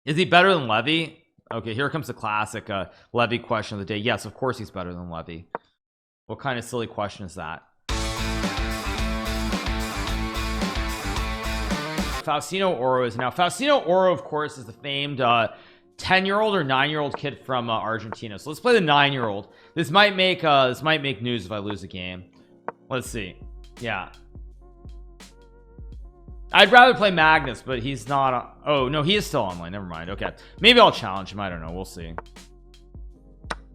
Is he better than Levy? Okay, here comes the classic Levy question of the day. Yes, of course he's better than Levy. What kind of silly question is that? Faustino Oro is now. Faustino Oro, of course, is the famed 10-year-old or 9-year-old kid from Argentina. So let's play the 9-year-old. This might make news if I lose a game. Let's see. Yeah, I'd rather play Magnus, but he's not. Oh no, he is still online. Never mind. Okay, maybe I'll challenge him. I don't know. We'll see.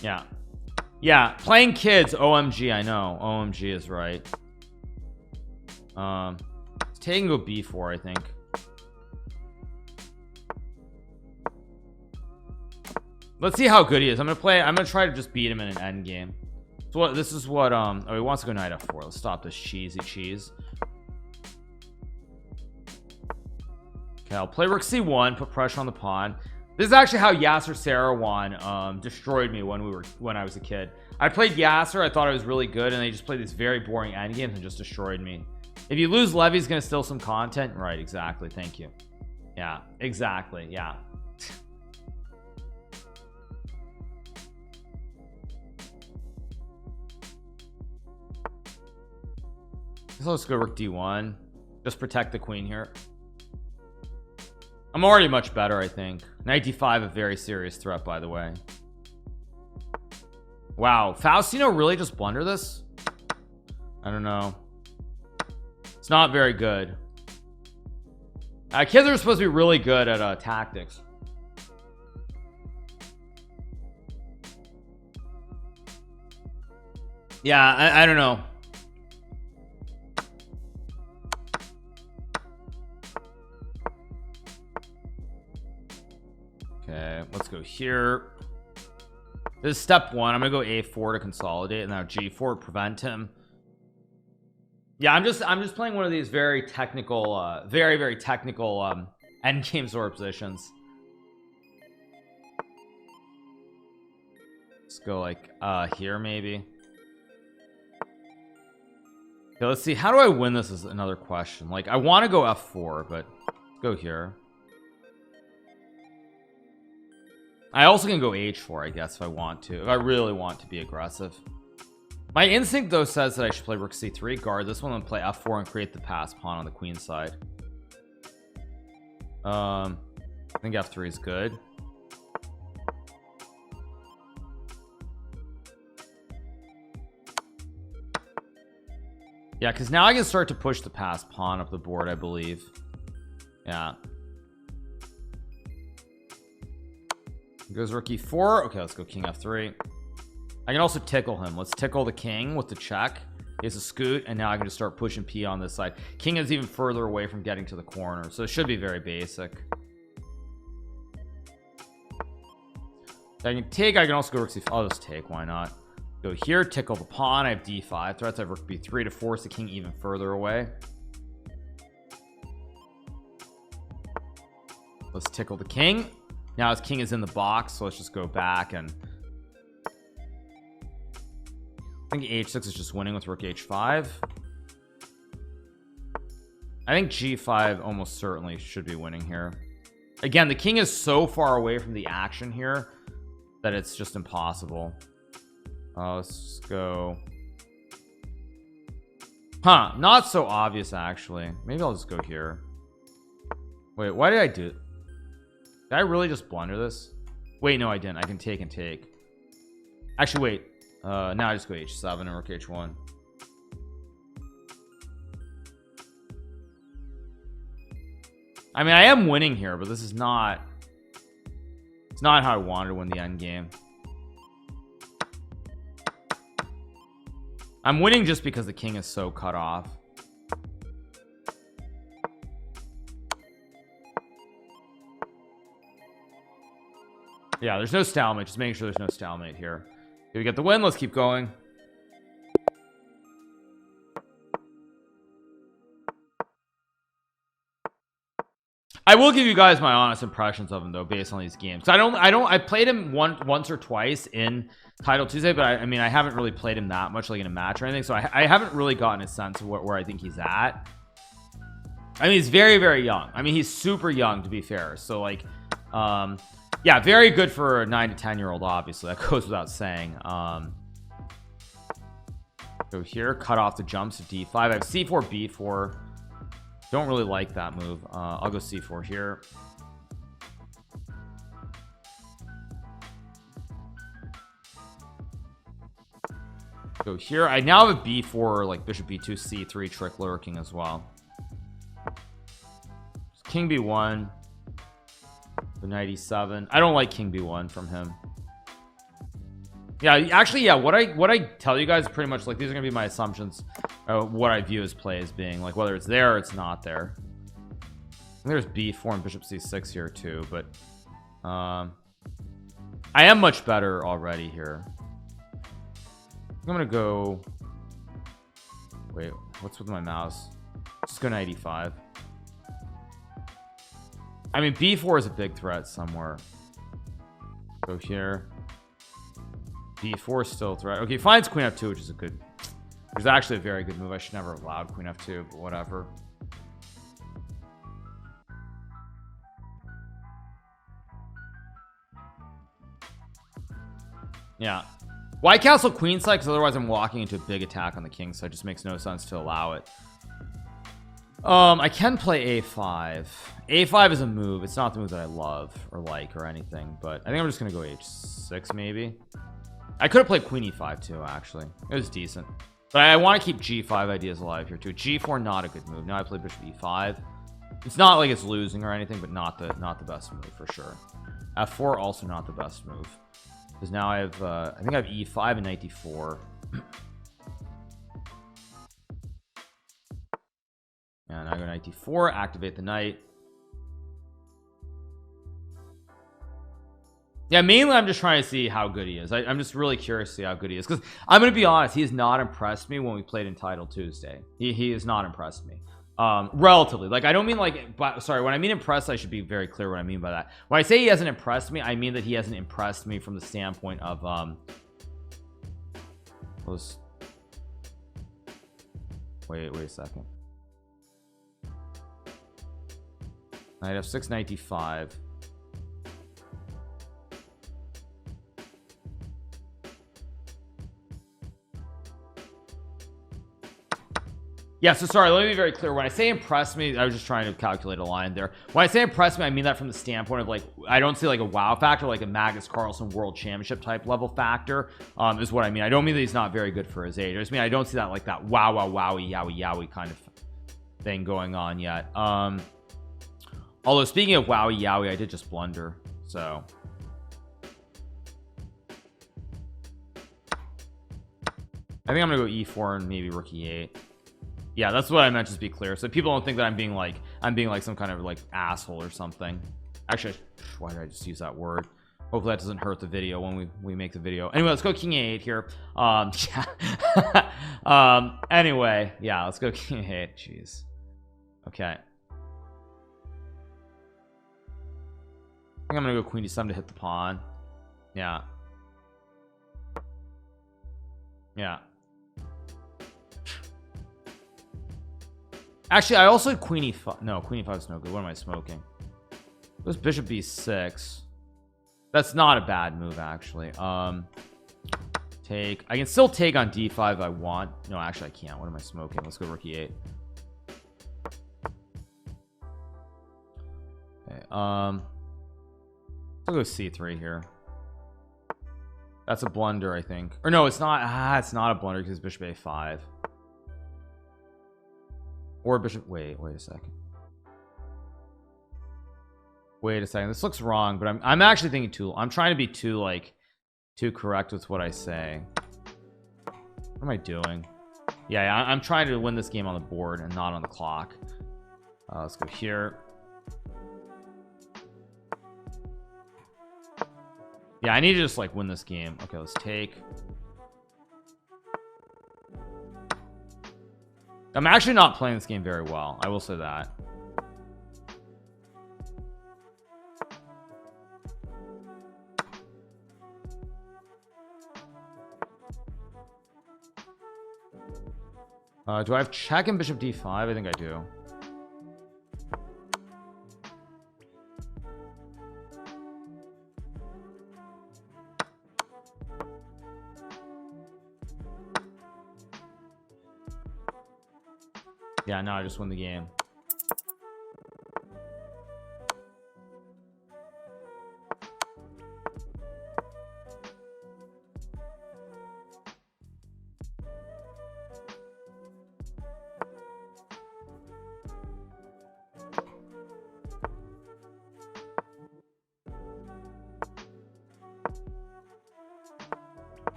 Yeah, playing kids. OMG, I know. OMG is right. Let's take and go B4, I think. Let's see how good he is. I'm gonna try to just beat him in an end game. So what? This is what. Oh, he wants to go knight F4. Let's stop this cheesy cheese. Okay, I'll play rook C1, put pressure on the pawn. This is actually how Yasser Sarawan destroyed me when I was a kid. I played Yasser, I thought I was really good, and they just played these very boring endgames and just destroyed me. If you lose, Levy's gonna steal some content. Right, exactly. Thank you. Yeah, exactly. Yeah. So let's go rook D1. Just protect the queen here. I'm already much better, I think. Knight D5, a very serious threat, by the way. Wow, Faustino really just blunder this? I don't know. It's not very good. Kids are supposed to be really good at tactics. Yeah, I don't know. Okay, let's go here. This is step one. I'm gonna go A4 to consolidate, and now G4 to prevent him. Yeah, I'm just playing one of these very technical, very technical end game sort of positions. Let's go like here maybe. Okay, let's see. How do I win this is another question. Like I want to go F4, but let's go here. I also can go H4, I guess, if I want to. If I really want to be aggressive. My instinct, though, says that I should play rook C3, guard this one, and play F4 and create the pass pawn on the queen side. I think F3 is good. Yeah, because now I can start to push the pass pawn up the board, I believe. Yeah. Goes rook E4. Okay, let's go king F3. I can also tickle him. Let's tickle the king with the check. He has a scoot, and now I can just start pushing P on this side. King is even further away from getting to the corner, so it should be very basic. I can take. I can also go rook C5. I'll just take. Why not? Go here, tickle the pawn. I have D5 threats. I have rook B3 to force the king even further away. Let's tickle the king. Now his king is in the box, so let's just go back, and I think H6 is just winning with rook H5. I think G5 almost certainly should be winning here. Again, the king is so far away from the action here that it's just impossible. Let's go. Not so obvious, actually. Maybe I'll just go here. Wait, why did I do it? Did I really just blunder this? Wait, no, I didn't. I can take and take. Actually, wait. Now I just go H7 and rook H1. I mean, I am winning here, but this is not. It's not how I wanted to win the end game. I'm winning just because the king is so cut off. Yeah, there's no stalemate. Just making sure there's no stalemate here. Did we get the win? Let's keep going. I will give you guys my honest impressions of him, though, based on these games. I played him once or twice in Title Tuesday, but I mean, I haven't really played him that much, like in a match or anything. So I haven't really gotten a sense of where I think he's at. I mean, he's very young. I mean, he's super young, to be fair. So like, Yeah, very good for a 9 to 10 year old, obviously. That goes without saying. Go here, cut off the jumps to d5. I have c4, b4. Don't really like that move. I'll go c4 here. Go here. I now have a b4, like bishop b2, c3 trick lurking as well. King b1, the knight e7. I don't like king b1 from him. Yeah, actually, yeah, what I tell you guys pretty much, like, these are gonna be my assumptions, what I view as play as being, like, whether it's there or it's not there. And there's b4 and bishop c6 here too, but I am much better already here. I'm gonna go, wait, what's with my mouse? Just go knight e5. I mean, b4 is a big threat somewhere. Go here. b4 is still a threat. Okay, finds queen f2, which is a good, which is actually a very good move. I should never have allowed queen f2, but whatever. Yeah, why castle queenside? Because otherwise I'm walking into a big attack on the king side. It just makes no sense to allow it. I can play a5. a5 is a move. It's not the move that I love or like or anything, but I think I'm just gonna go h6 maybe. I could have played queen e5 too, actually. It was decent, but I want to keep g5 ideas alive here too. g4 not a good move. Now I play bishop e5. It's not like it's losing or anything, but not the best move for sure. f4 also not the best move, because now I have I think I have e5 and knight d4. And I go knight d4, activate the knight. Yeah, mainly I'm just trying to see how good he is. I'm just really curious to see how good he is, because I'm gonna be honest, he has not impressed me when we played Entitled Tuesday. He has not impressed me, relatively. Like, I don't mean like, but sorry, when I mean impressed, I should be very clear what I mean by that. When I say he hasn't impressed me, I mean that he hasn't impressed me from the standpoint of wait a second. Knight f6, knight d5. Yeah, so sorry, let me be very clear. When I say impress me, I was just trying to calculate a line there. When I say impress me, I mean that from the standpoint of, like, I don't see like a wow factor, like a Magnus Carlsen World Championship type level factor, is what I mean. I don't mean that he's not very good for his age. I just mean I don't see that, like, that wow wowie yowie yowie kind of thing going on yet. Although, speaking of wowie yowie, I did just blunder, so I think I'm gonna go e4 and maybe rook e8. Yeah, that's what I meant, just be clear, so people don't think that I'm being like some kind of like asshole or something. Actually, why did I just use that word? Hopefully that doesn't hurt the video when we make the video. Anyway, let's go king a8 here. Yeah. Anyway, yeah, let's go king a8. Jeez. Okay, I think I'm gonna go queen d7 to hit the pawn. Yeah. Yeah. Actually, I also had queen e5. No, queen e5 is no good. What am I smoking? It was bishop b6. That's not a bad move, actually. Take. I can still take on d5 if I want. No, actually, I can't. What am I smoking? Let's go rook e8. Okay. I'll go c3 here. That's a blunder, I think. Or no, it's not. It's not a blunder because bishop a5. Or bishop. Wait a second. Wait a second. This looks wrong, but I'm actually thinking I'm trying to be too correct with what I say. What am I doing? Yeah, I'm trying to win this game on the board and not on the clock. Let's go here. Yeah, I need to just like win this game. Okay, let's take. I'm actually not playing this game very well, I will say that. Do I have check and bishop d5? I think I do. Yeah, no, I just won the game.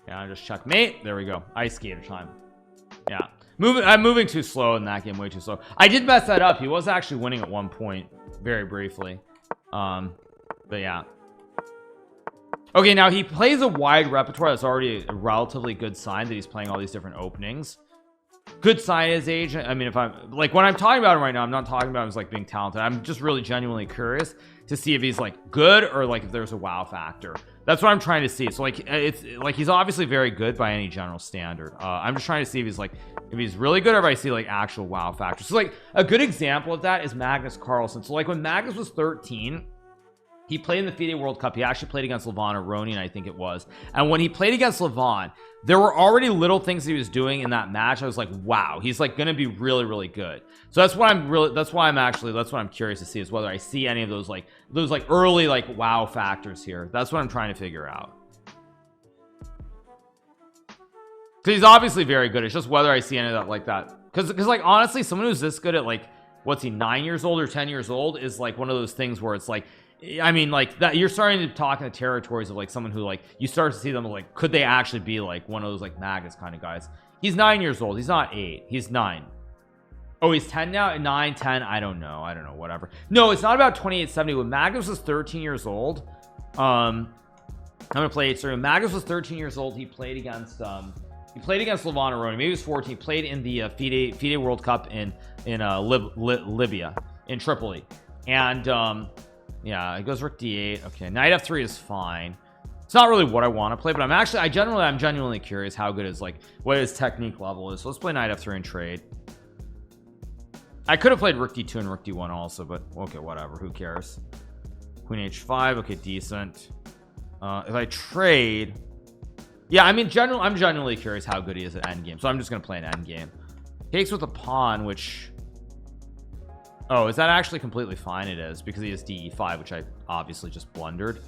Yeah, just checkmate. There we go. Ice skater time. Yeah, I'm moving too slow in that game, way too slow. I did mess that up. He was actually winning at one point, very briefly. But yeah. Okay, now he plays a wide repertoire. That's already a relatively good sign that he's playing all these different openings. Good sign at his age. I mean, if I'm like, when I'm talking about him right now, I'm not talking about him as like being talented. I'm just really genuinely curious to see if he's like good, or like if there's a wow factor. That's what I'm trying to see. So like, it's like he's obviously very good by any general standard. I'm just trying to see if he's like, if he's really good, or if I see like actual wow factor. So like a good example of that is Magnus Carlsen. So like when Magnus was 13, he played in the FIDE World Cup. He actually played against Levon Aronian, I think it was. And when he played against Levon, there were already little things he was doing in that match. I was like, wow, he's like going to be really, really good. So that's what I'm curious to see, is whether I see any of those early like wow factors here. That's what I'm trying to figure out. Because he's obviously very good. It's just whether I see any of that like that. Because like honestly, someone who's this good at like, what's he, 9 years old or 10 years old is like one of those things where it's like, I mean, like that, you're starting to talk in the territories of like someone who like, you start to see them like, could they actually be like one of those like Magnus kind of guys? He's 9 years old. He's not 8. He's 9. Oh, he's 10 now. 9, 10. I don't know, whatever. No, it's not about 2870. When Magnus was 13 years old, I'm gonna play it. Sorry, when Magnus was 13 years old, he played against Levon Aronian. Maybe he was 14. He played in the FIDE World Cup in Libya, in Tripoli. And yeah, it goes rook d8. Okay, knight f3 is fine. It's not really what I want to play, but I'm genuinely curious how good his like what his technique level is. So let's play knight f3 and trade. I could have played rook d2 and rook d1 also, but okay, whatever, who cares. Queen h5. Okay, decent. If I trade, yeah, I mean, I'm genuinely curious how good he is at endgame, so I'm just gonna play an endgame. Takes with a pawn, which, oh, is that actually completely fine? It is, because he has de5, which I obviously just blundered.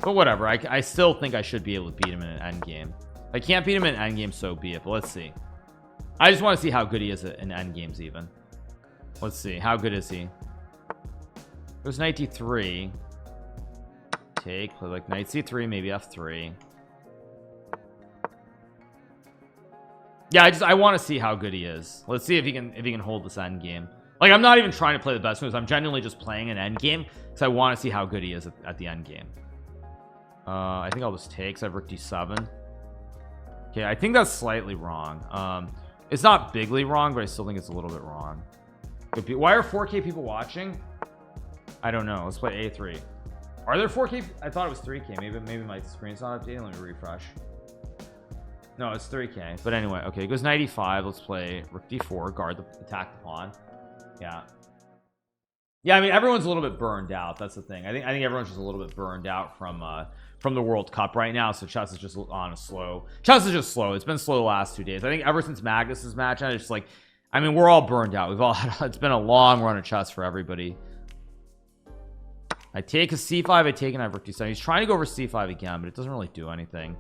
But whatever, I still think I should be able to beat him in an endgame. If I can't beat him in an endgame, so be it. But let's see. I just want to see how good he is in endgames even. Let's see, how good is he? Goes knight d3. Take, play like knight c3, maybe f3. Yeah, I want to see how good he is. Let's see if he can hold this endgame. Like, I'm not even trying to play the best moves. I'm genuinely just playing an endgame because I want to see how good he is at the endgame. I think I'll just take, because I have rook d7. Okay, I think that's slightly wrong. It's not bigly wrong, but I still think it's a little bit wrong. Why are 4K people watching? I don't know. Let's play a3. Are there 4K? I thought it was 3K. Maybe my screen's not updated. Let me refresh. No, it's 3K. But anyway, okay, it goes knight e5. Let's play rook d4, guard the attack the pawn. Yeah, I mean, everyone's a little bit burned out. That's the thing. I think everyone's just a little bit burned out from the World Cup right now. So chess is just on a slow. Chess is just slow. It's been slow the last 2 days. I think ever since Magnus's match, it's just like, I mean, we're all burned out. We've all had, it's been a long run of chess for everybody. I take a c5. I take an rook d7. He's trying to go over c5 again, but it doesn't really do anything.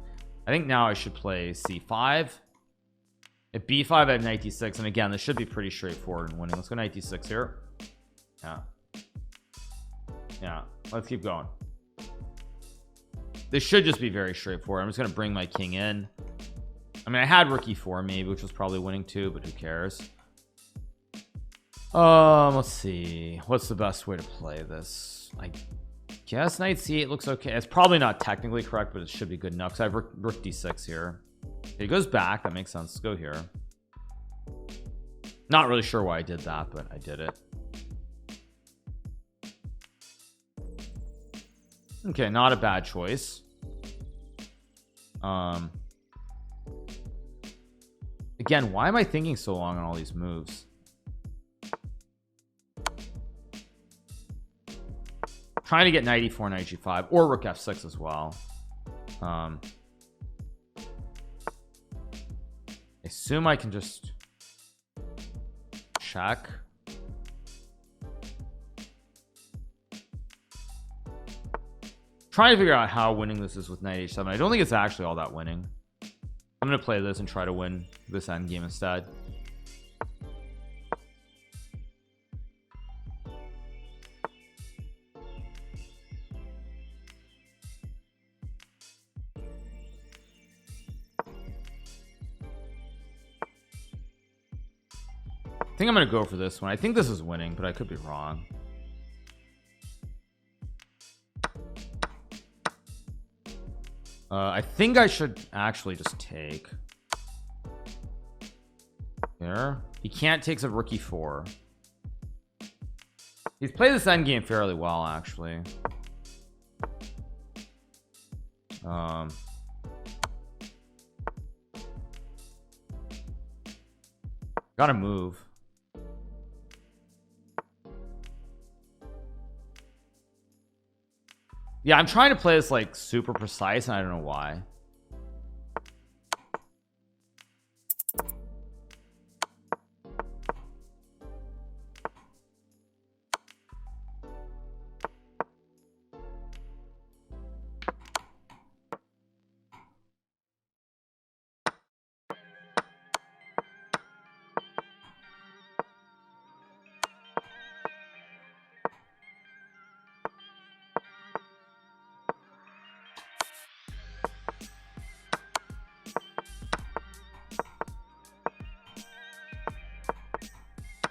I think now I should play c5. At b5 I have knight d6, and again, this should be pretty straightforward in winning. Let's go knight d6 here. Yeah, let's keep going. This should just be very straightforward. I'm just gonna bring my king in. I mean, I had rook e4 maybe, which was probably winning too, but who cares. Let's see, what's the best way to play this? I guess knight c8 looks okay. It's probably not technically correct, but it should be good enough, because I have rook d6 here. It goes back. That makes sense. Let's go here. Not really sure why I did that, but I did it. Okay, not a bad choice. Again, why am I thinking so long on all these moves? Trying to get knight e4, knight g5, or rook f6 as well. assume I can just check. Trying to figure out how winning this is with knight h7. I don't think it's actually all that winning. I'm gonna play this and try to win this endgame instead. I think I'm gonna go for this one. I think this is winning, but I could be wrong. I think I should actually just take there. He can't take a rook e4. He's played this endgame fairly well, actually. Gotta move. Yeah, I'm trying to play this like super precise and I don't know why.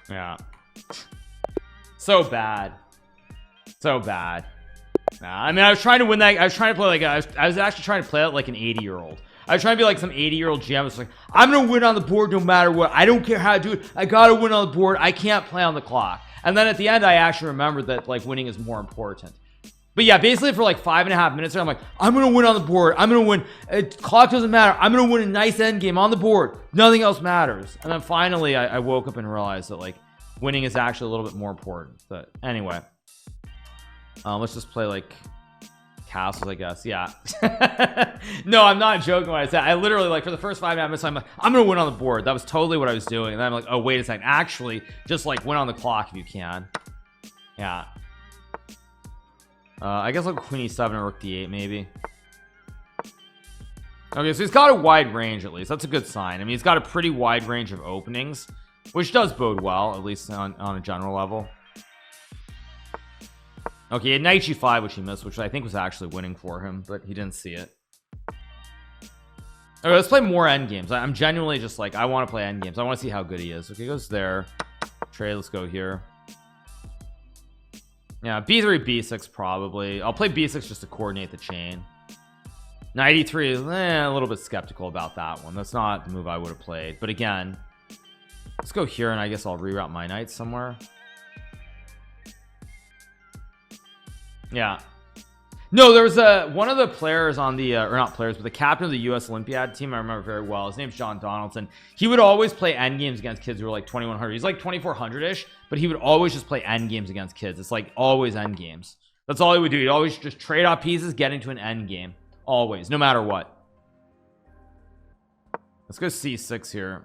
Yeah, so bad, so bad. I mean, I was trying to win that. I was trying to play like I was actually trying to play it like an 80-year-old. I was trying to be like some 80-year-old GM. It's like, I'm gonna win on the board no matter what. I don't care how to do it. I gotta win on the board. I can't play on the clock. And then at the end, I actually remembered that like winning is more important. But yeah, basically for like 5.5 minutes there, I'm like, I'm gonna win on the board. I'm gonna win. Clock doesn't matter. I'm gonna win a nice end game on the board. Nothing else matters. And then finally, I woke up and realized that like winning is actually a little bit more important. But anyway, let's just play like castles, I guess. Yeah. No, I'm not joking when I said I literally like for the first 5.5 minutes, I'm like, I'm gonna win on the board. That was totally what I was doing. And then I'm like, oh wait a second, actually, just like win on the clock if you can. Yeah. I guess like queen e7 or rook d8 maybe. Okay, so he's got a wide range at least. That's a good sign. I mean, he's got a pretty wide range of openings, which does bode well, at least on a general level. Okay, he had knight g5, which he missed, which I think was actually winning for him, but he didn't see it. Okay, let's play more endgames. I'm genuinely just like, I want to play endgames. I want to see how good he is. Okay, he goes there. Trade, let's go here. Yeah, b3, b6 probably. I'll play b6 just to coordinate the chain. Knight e3 is a little bit skeptical about that one. That's not the move I would have played. But again, let's go here, and I guess I'll reroute my knight somewhere. Yeah. No, there was one of the players on the or not players, but the captain of the US Olympiad team I remember very well. His name's John Donaldson. He would always play end games against kids who were like 2100. He's like 2400-ish, but he would always just play end games against kids. It's like always end games. That's all he would do. He'd always just trade off pieces, get into an end game. Always, no matter what. Let's go c6 here.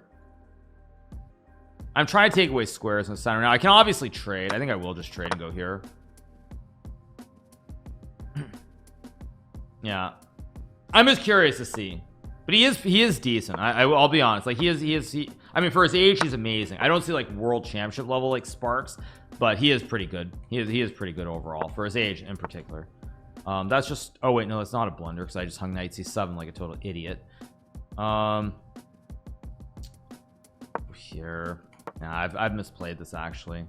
I'm trying to take away squares in the center. Now I can obviously trade. I think I will just trade and go here. Yeah, I'm just curious to see, but he is decent. I'll be honest, like he is I mean, for his age, he's amazing. I don't see like world championship level like sparks, but he is pretty good. He is pretty good overall for his age in particular. That's just, oh wait, no, that's not a blunder because I just hung knight c7 like a total idiot. Here, nah, I've misplayed this actually.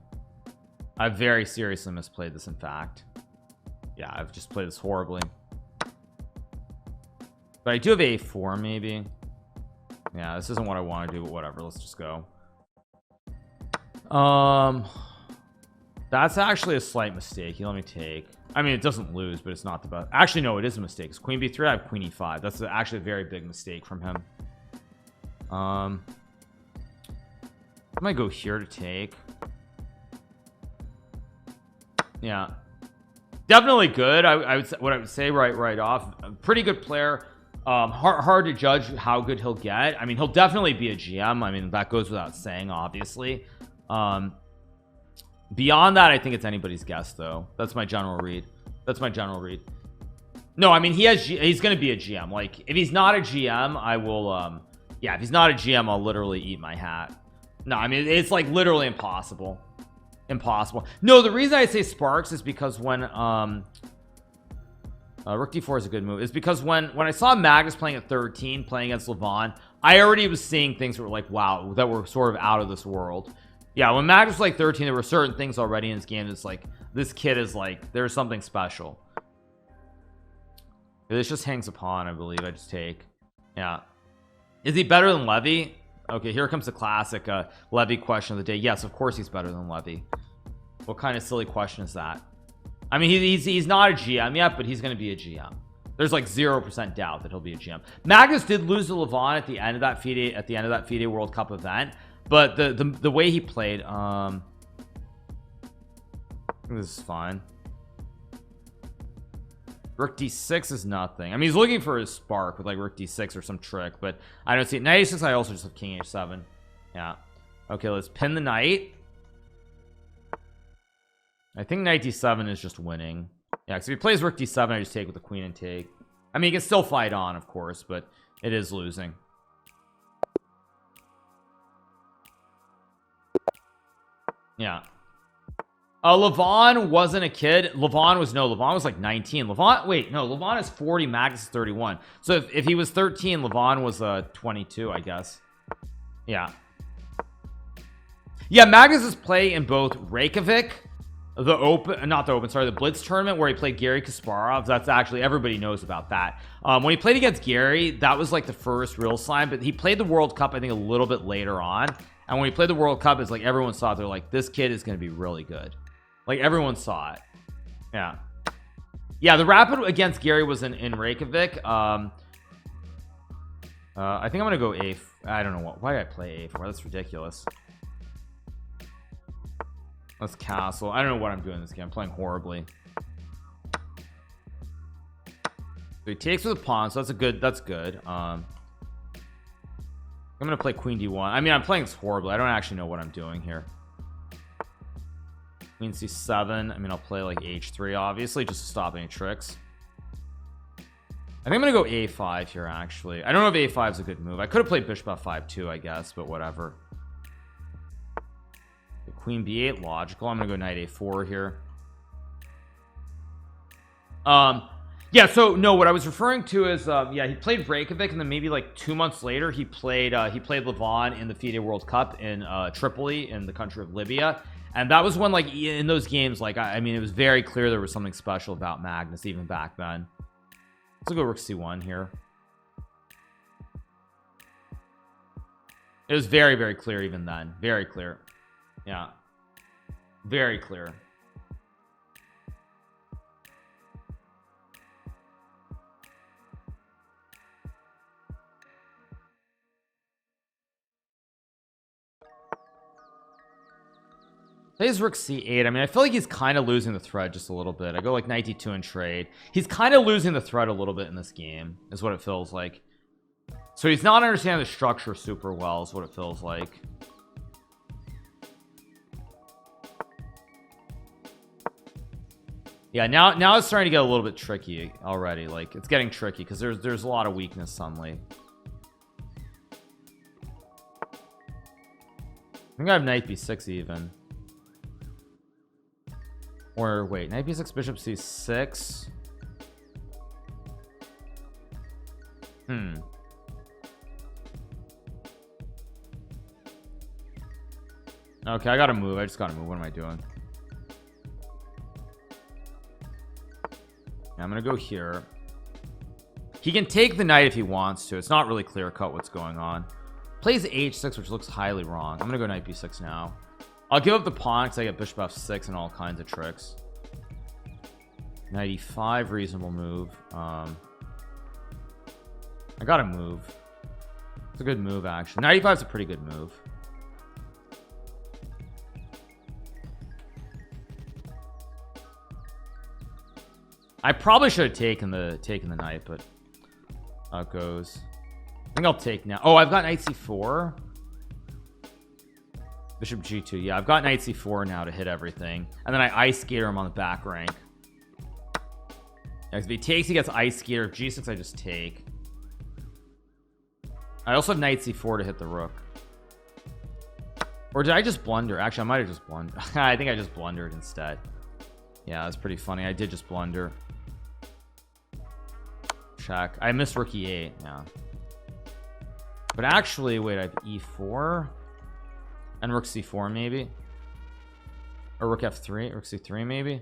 I've very seriously misplayed this. In fact, yeah, I've just played this horribly. But I do have a4 maybe. Yeah, this isn't what I want to do, but whatever, let's just go. That's actually a slight mistake. Let me take, I mean, it doesn't lose, but it's not the best. Actually, no, it is a mistake. It's queen b3, I have queen e5. That's actually a very big mistake from him. I might go here to take. Yeah, definitely good. I would say, what I would say right off, a pretty good player. Hard to judge how good he'll get. I mean, he'll definitely be a GM. I mean, that goes without saying, obviously. Beyond that, I think it's anybody's guess, though. That's my general read. That's my general read. No, I mean, he's going to be a GM. Like, if he's not a GM, I will, yeah, if he's not a GM, I'll literally eat my hat. No, I mean, it's like literally impossible. Impossible. No, the reason I say Sparks is because when, Rook D4 is a good move. It's because when I saw Magnus playing at 13, playing against Levon, I already was seeing things that were like, wow, that were sort of out of this world. Yeah, when Magnus was like 13, there were certain things already in his game that's like, this kid is like, there's something special. This just hangs upon, I believe. I just take. Yeah. Is he better than Levy? Okay, here comes the classic Levy question of the day. Yes, of course he's better than Levy. What kind of silly question is that? I mean, he's not a GM yet, but he's going to be a GM. There's like 0% doubt that he'll be a GM. Magnus did lose to Levon at the end of that FIDE World Cup event, but the way he played, I think this is fine. Rook D6 is nothing. I mean, he's looking for his spark with like Rook D6 or some trick, but I don't see it. Knight A6, I also just have King H7. Yeah. Okay, let's pin the knight. I think Knight D7 is just winning. Yeah, because if he plays Rook D7, I just take with the Queen and take. I mean, he can still fight on, of course, but it is losing. Yeah. Levon wasn't a kid. Levon was like 19. Levon is 40, Magnus is 31. So if he was 13, Levon was 22, I guess. Yeah. Yeah, Magnus's play in both Reykjavik, the Blitz tournament where he played Gary Kasparov. That's actually, everybody knows about that. When he played against Gary, that was like the first real sign, but he played the World Cup, I think, a little bit later on. And when he played the World Cup, it's like everyone saw it. They're like, this kid is going to be really good. Like everyone saw it. Yeah. Yeah, the rapid against Gary was in Reykjavik. I think I'm gonna go A. I don't know why did I play A4? That's ridiculous. Let's castle. I don't know what I'm doing this game. I'm playing horribly. So he takes with a pawn, so that's good. I'm gonna play Queen D1. I mean, I'm playing this horribly. I don't actually know what I'm doing here. Queen C7. I mean, I'll play like H3 obviously just to stop any tricks. I think I'm gonna go A5 here actually. I don't know if A5 is a good move. I could have played Bishop F5 too, I guess, but whatever. Queen B8, logical. I'm gonna go Knight A4 here. Yeah, so no, what I was referring to is yeah, he played Reykjavik, and then maybe like 2 months later he played Levon in the FIDE World Cup in Tripoli in the country of Libya. And that was when, like, in those games, like, I mean, it was very clear there was something special about Magnus even back then. Let's go Rook C1 here. It was very, very clear even then. Very clear. Yeah. Very clear. Plays Rook C8. I mean, I feel like he's kind of losing the thread just a little bit. I go like Knight D2 and trade. He's kind of losing the thread a little bit in this game, is what it feels like. So he's not understanding the structure super well, is what it feels like. Yeah, now it's starting to get a little bit tricky already. Like, it's getting tricky because there's a lot of weakness suddenly. I think I have Knight B6 even. Or wait, Knight B6, Bishop C6. Okay, I gotta move. I just gotta move. What am I doing? I'm gonna go here. He can take the knight if he wants to. It's not really clear cut what's going on. Plays H6, which looks highly wrong. I'm gonna go Knight B6 now. I'll give up the pawn because I get Bishop F6 and all kinds of tricks. Knight E5, reasonable move. I gotta move. It's a good move actually. Knight E5 is a pretty good move. I probably should have taken the knight, but how it goes. I think I'll take now. Oh, I've got knight c4, bishop g2. Yeah, I've got knight c4 now to hit everything, and then I ice skater him on the back rank. Yeah, if he takes, he gets ice skater. G6, I just take. I also have knight c4 to hit the rook. Or did I just blunder? Actually, I might have just blundered. I think I just blundered instead. Yeah, that's pretty funny. I did just blunder. Check. I missed rook e8. Yeah. But actually, wait, I have e4 and rook c4 maybe, or rook f3, rook c3 maybe.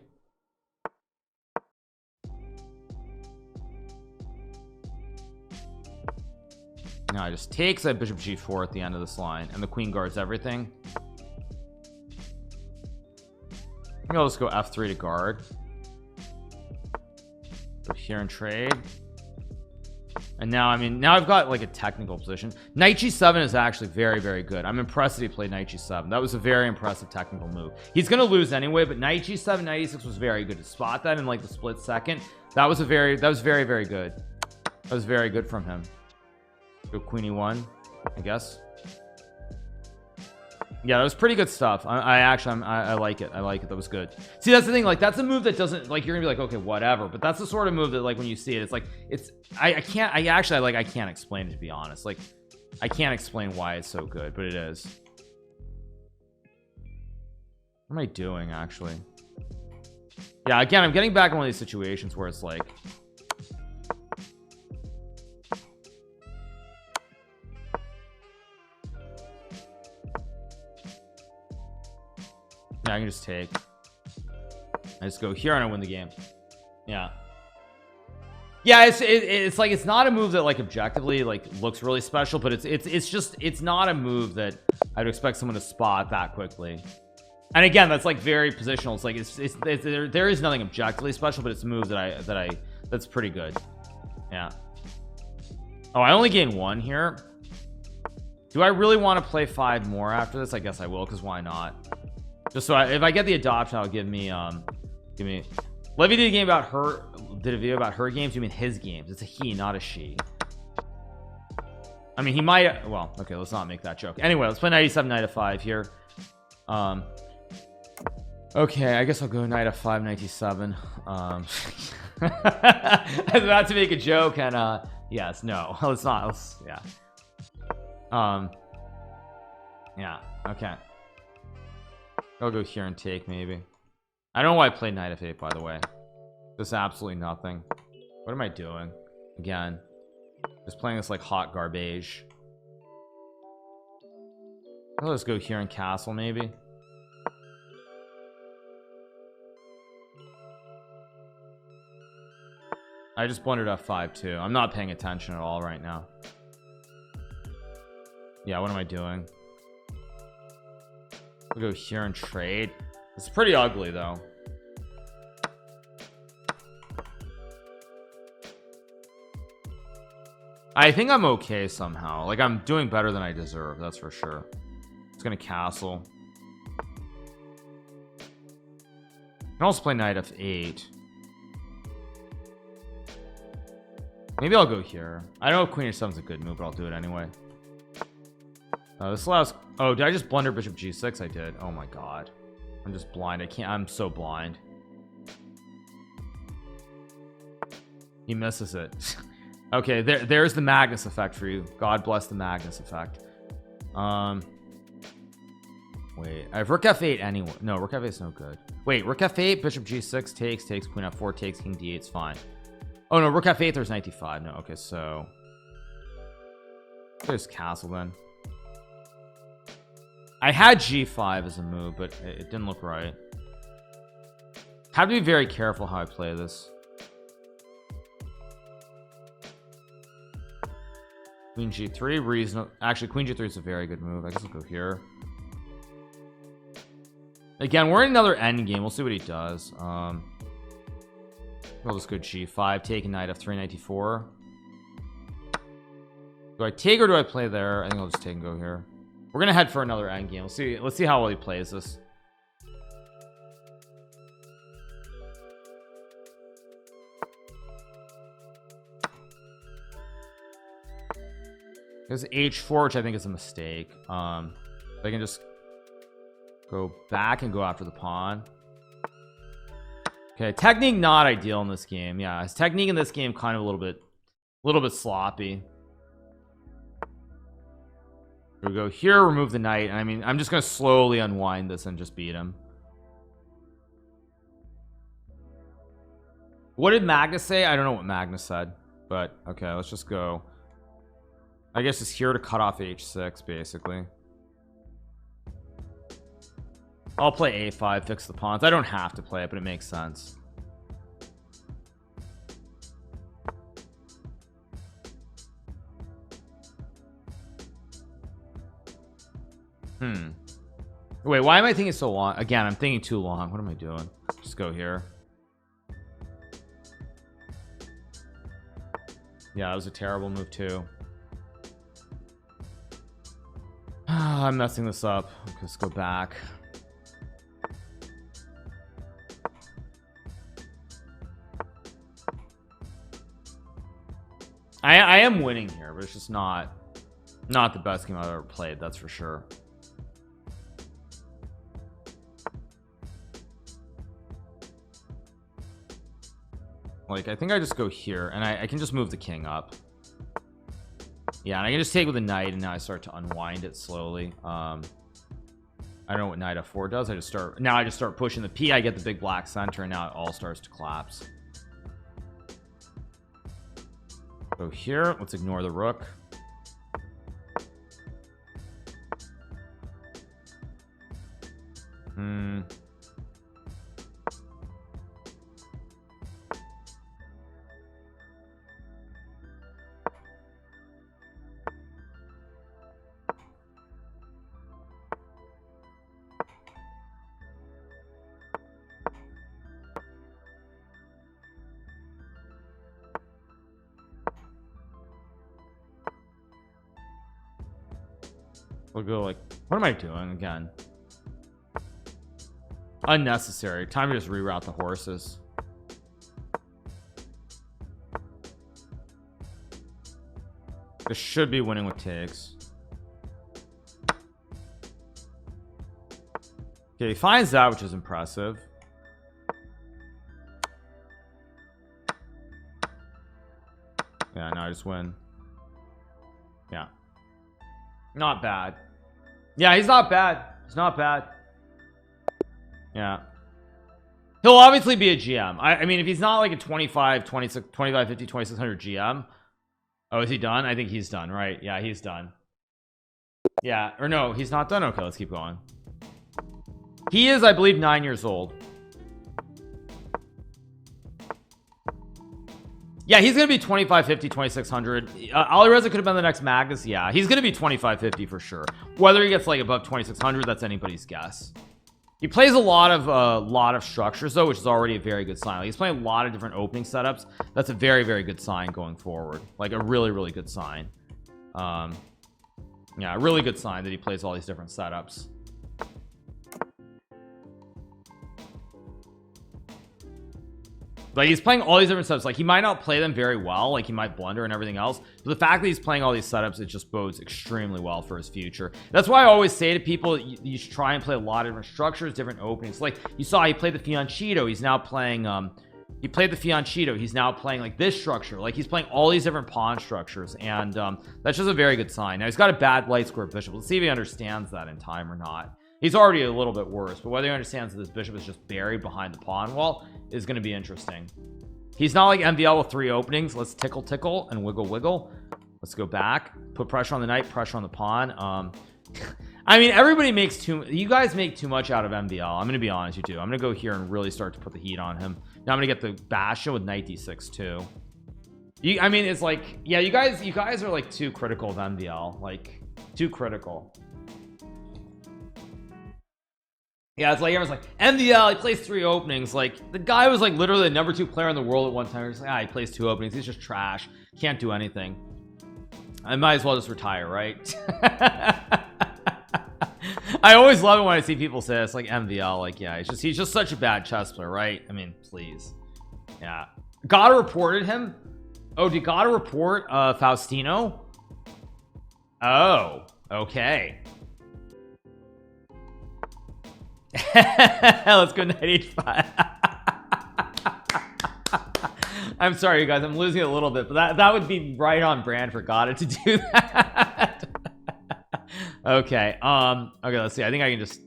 No, I just take, so I have bishop g4 at the end of this line, and the queen guards everything. I think I'll just go f3 to guard. Go here and trade. And now, I mean, now I've got like a technical position. Knight g7 is actually very, very good. I'm impressed that he played knight g7. That was a very impressive technical move. He's gonna lose anyway, but knight g7, knight e6 was very good to spot that in like the split second. That was very, very good. That was very good from him. Go queen e1, I guess. Yeah, that was pretty good stuff. I like it. I like it. That was good. See, that's the thing. Like, that's a move that doesn't, like, you're gonna be like, okay, whatever. But that's the sort of move that, like, when you see it, it's like, it's, I can't explain it, to be honest. Like, I can't explain why it's so good, but it is. What am I doing, actually? Yeah, again, I'm getting back in one of these situations where it's like, yeah, I can just take. I just go here and I win the game. Yeah. Yeah, it's like, it's not a move that like objectively like looks really special, but it's not a move that I'd expect someone to spot that quickly. And again, that's like very positional. It's like there is nothing objectively special, but it's a move that's pretty good. Yeah. Oh, I only gained 1 here. Do I really want to play 5 more after this? I guess I will, because why not? Just so if I get the adoption, I'll give me Levy did a video about her games. You mean his games? It's a he, not a she. I mean, he might, well, okay, let's not make that joke. Anyway, let's play knight e7, knight f5 here. Okay, I guess I'll go knight f5, knight e7. I was about to make a joke, and yes, no, let's not. Yeah. Yeah, okay. I'll go here and take, maybe. I don't know why I played knight f8, by the way. Just absolutely nothing. What am I doing? Again, just playing this like hot garbage. I'll just go here and castle, maybe. I just blundered f5 too. I'm not paying attention at all right now. Yeah, what am I doing? We'll go here and trade. It's pretty ugly though. I think I'm okay somehow. Like, I'm doing better than I deserve, that's for sure. It's gonna castle. I can also play knight f8. Maybe I'll go here. I don't know if queen h7 is a good move, but I'll do it anyway. This allows, oh, did I just blunder bishop g6? I did. Oh my god, I'm just blind. I'm so blind. He misses it. Okay, there's the Magnus effect for you. God bless the Magnus effect. Wait, I have rook f8 anyway. No, rook f8 is no good. Wait, rook f8, bishop g6 takes, queen f4 takes, king d8 is fine. Oh no, rook f8, there's knight d5. No, okay, so there's castle then. I had g5 as a move, but it didn't look right. Have to be very careful how I play this. Queen g3, reasonable. Actually, queen g3 is a very good move. I guess I'll go here. Again, we're in another end game. We'll see what he does. I'll just go g5, take knight f3, knight d4. Do I take or do I play there? I think I'll just take and go here. We're gonna head for another end game. Let's see how well he plays this. because h4, which I think is a mistake. I can just go back and go after the pawn. Okay, technique not ideal in this game. Yeah, his technique in this game kind of a little bit sloppy. We go here, remove the knight. I mean, I'm just gonna slowly unwind this and just beat him. What did Magnus say? I don't know what Magnus said, but okay, let's just go. I guess it's here to cut off h6 basically. I'll play a5, fix the pawns. I don't have to play it, but it makes sense. Wait, why am I thinking so long? Again, I'm thinking too long. What am I doing? Just go here. Yeah, that was a terrible move too. I'm messing this up. Let's go back. I am winning here, but it's just not the best game I've ever played, that's for sure. Like, I think I just go here and I can just move the king up. Yeah, and I can just take with the knight, and now I start to unwind it slowly. I don't know what knight f4 does. I just start pushing the p. I get the big black center, and now it all starts to collapse. Go here. Let's ignore the rook. We'll go like, what am I doing again? Unnecessary. Time to just reroute the horses. This should be winning with takes. Okay, he finds that, which is impressive. Yeah, now I just win. Yeah. Not bad. Yeah, he's not bad. He's not bad. Yeah. He'll obviously be a GM. I mean, if he's not like a 25, 26, 25, 50, 2600 GM. Oh, is he done? I think he's done, right? Yeah, he's done. Yeah, or no, he's not done. Okay, let's keep going. He is, I believe, 9 years old. Yeah, he's gonna be 2550, 2600. Alireza could have been the next Magnus. Yeah, he's gonna be 2550 for sure. Whether he gets like above 2600, that's anybody's guess. He plays a lot of structures though, which is already a very good sign. Like, he's playing a lot of different opening setups. That's a very, very good sign going forward. Like a really, really good sign. Yeah, a really good sign that he plays all these different setups. Like, he's playing all these different setups. Like, he might not play them very well, like he might blunder and everything else, but the fact that he's playing all these setups, it just bodes extremely well for his future. That's why I always say to people, you should try and play a lot of different structures, different openings. Like, you saw he played the fianchetto. He's now playing he played the fianchetto. He's now playing like this structure. Like, he's playing all these different pawn structures, and that's just a very good sign. Now, he's got a bad light square bishop. Let's see if he understands that in time or not. He's already a little bit worse, but whether he understands that this bishop is just buried behind the pawn wall is going to be interesting. He's not like MVL with 3 openings. Let's tickle tickle and wiggle wiggle. Let's go back, put pressure on the knight, pressure on the pawn. I mean, everybody makes you guys make too much out of MVL. I'm gonna be honest, you do. I'm gonna go here and really start to put the heat on him. Now I'm gonna get the bastion with knight d6 too. I mean, it's like, yeah, you guys are like too critical of MVL, like too critical. Yeah, it's like everyone's like, MVL, he plays 3 openings. Like, the guy was like literally the #2 player in the world at one time. He's like, he plays 2 openings. He's just trash. Can't do anything. I might as well just retire, right? I always love it when I see people say it's like MVL. Like, yeah, he's just such a bad chess player, right? I mean, please. Yeah. Gotta reported him. Oh, did Gotta report Faustino? Oh, okay. Let's go knight h5. I'm sorry, you guys. I'm losing a little bit, but that would be right on brand for Gata to do that. Okay. Okay. Let's see. I think I can just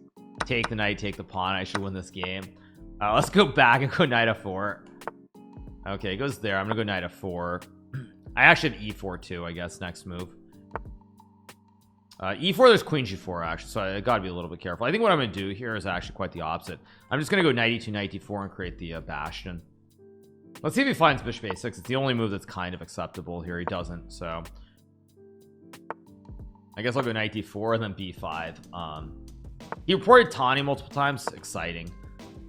take the knight, take the pawn. I should win this game. Let's go back and go knight f4. Okay, it goes there. I'm gonna go knight f4. I actually have e4 too, I guess. Next move. E4, there's queen g4 actually, so I gotta be a little bit careful. I think what I'm gonna do here is actually quite the opposite. I'm just gonna go knight e2, knight d4 and create the bastion. Let's see if he finds bishop a6. It's the only move that's kind of acceptable here. He doesn't, so I guess I'll go knight d4 and then b5. He reported Tani multiple times. Exciting.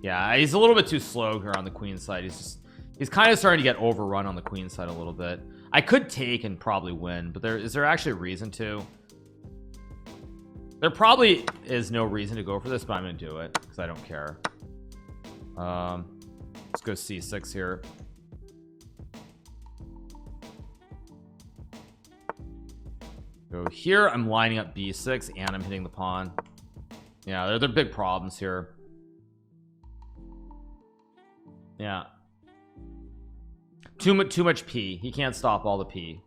Yeah, he's a little bit too slow here on the queen side. He's kind of starting to get overrun on the queen side a little bit. I could take and probably win, but is there actually a reason to? There probably is no reason to go for this, but I'm gonna do it because I don't care. Let's go c6 here. Go here. I'm lining up b6 and I'm hitting the pawn. Yeah, they're big problems here. Yeah, too much p. He can't stop all the p.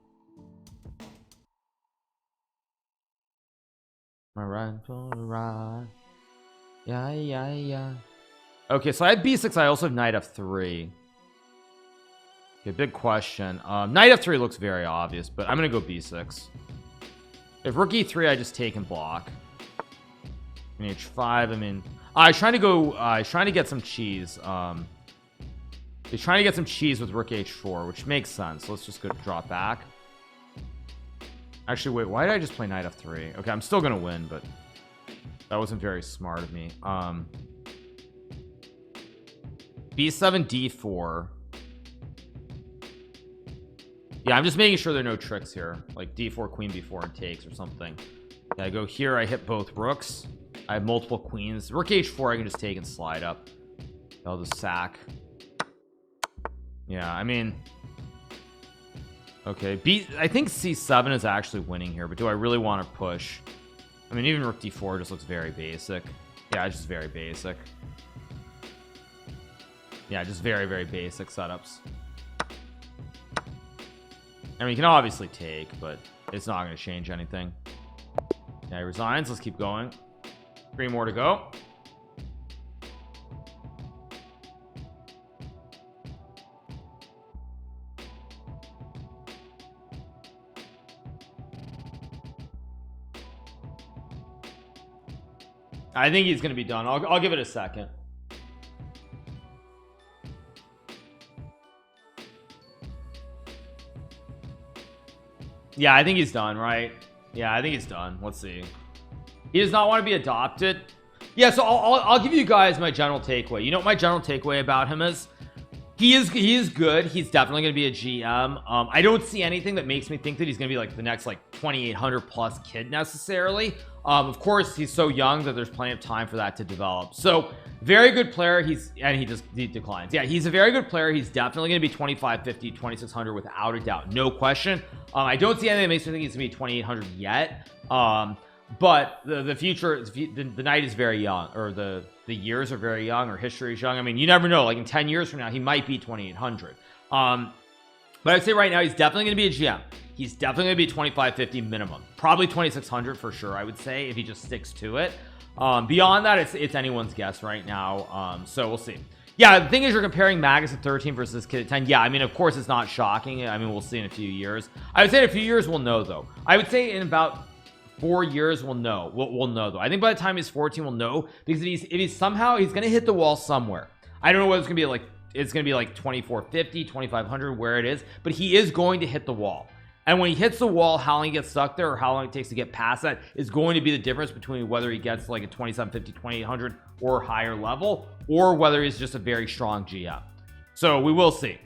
Alright, yeah. Okay, so I have b6. I also have knight f3. Okay, big question. Knight f3 looks very obvious, but I'm gonna go b6. If rook e3, I just take and block. And h5. I mean, I was trying to go. I was trying to get some cheese. He's trying to get some cheese with rook h4, which makes sense. Let's just go drop back. Actually, wait, why did I just play knight f3? Okay, I'm still gonna win, but that wasn't very smart of me. b7 d4. Yeah, I'm just making sure there are no tricks here, like d4 queen b4 and takes or something. Yeah, I go here. I hit both rooks. I have multiple queens. Rook h4 I can just take and slide up. I'll just sack. Yeah, I mean, okay, I think c7 is actually winning here, but do I really want to push? I mean, even rook d4 just looks very basic. Yeah, it's just very basic. Yeah, just very basic setups. I mean, you can obviously take, but it's not going to change anything. Yeah, he resigns. Let's keep going. 3 more to go. I think he's going to be done. I'll give it a second. Yeah, I think he's done, right? Yeah, I think he's done. Let's see. He does not want to be adopted. Yeah, so I'll give you guys my general takeaway. You know what my general takeaway about him is? He is good. He's definitely going to be a GM. I don't see anything that makes me think that he's going to be like the next like 2800 plus kid necessarily. Of course, he's so young that there's plenty of time for that to develop. So very good player. He declines. Yeah, he's a very good player. He's definitely going to be 2550, 2600 without a doubt, no question. I don't see anything that makes me think he's going to be 2800 yet. But the future, the night is very young, or the years are very young, or history is young. I mean, you never know. Like in 10 years from now, he might be 2800. But I'd say right now he's definitely going to be a GM. He's definitely going to be 2550 minimum, probably 2600 for sure. I would say if he just sticks to it. Beyond that, it's anyone's guess right now. So we'll see. Yeah, the thing is, you're comparing Magus at 13 versus this kid at 10. Yeah, I mean, of course, it's not shocking. I mean, we'll see in a few years. I would say in a few years we'll know though. I would say in about 4 years we'll know. We'll know though. I think by the time he's 14 we'll know, because if he's somehow he's gonna hit the wall somewhere. I don't know what it's gonna be like. It's gonna be like 2450, 2500, where it is, but he is going to hit the wall. And when he hits the wall, how long he gets stuck there or how long it takes to get past that is going to be the difference between whether he gets like a 2750, 2800 or higher level, or whether he's just a very strong GM. So we will see.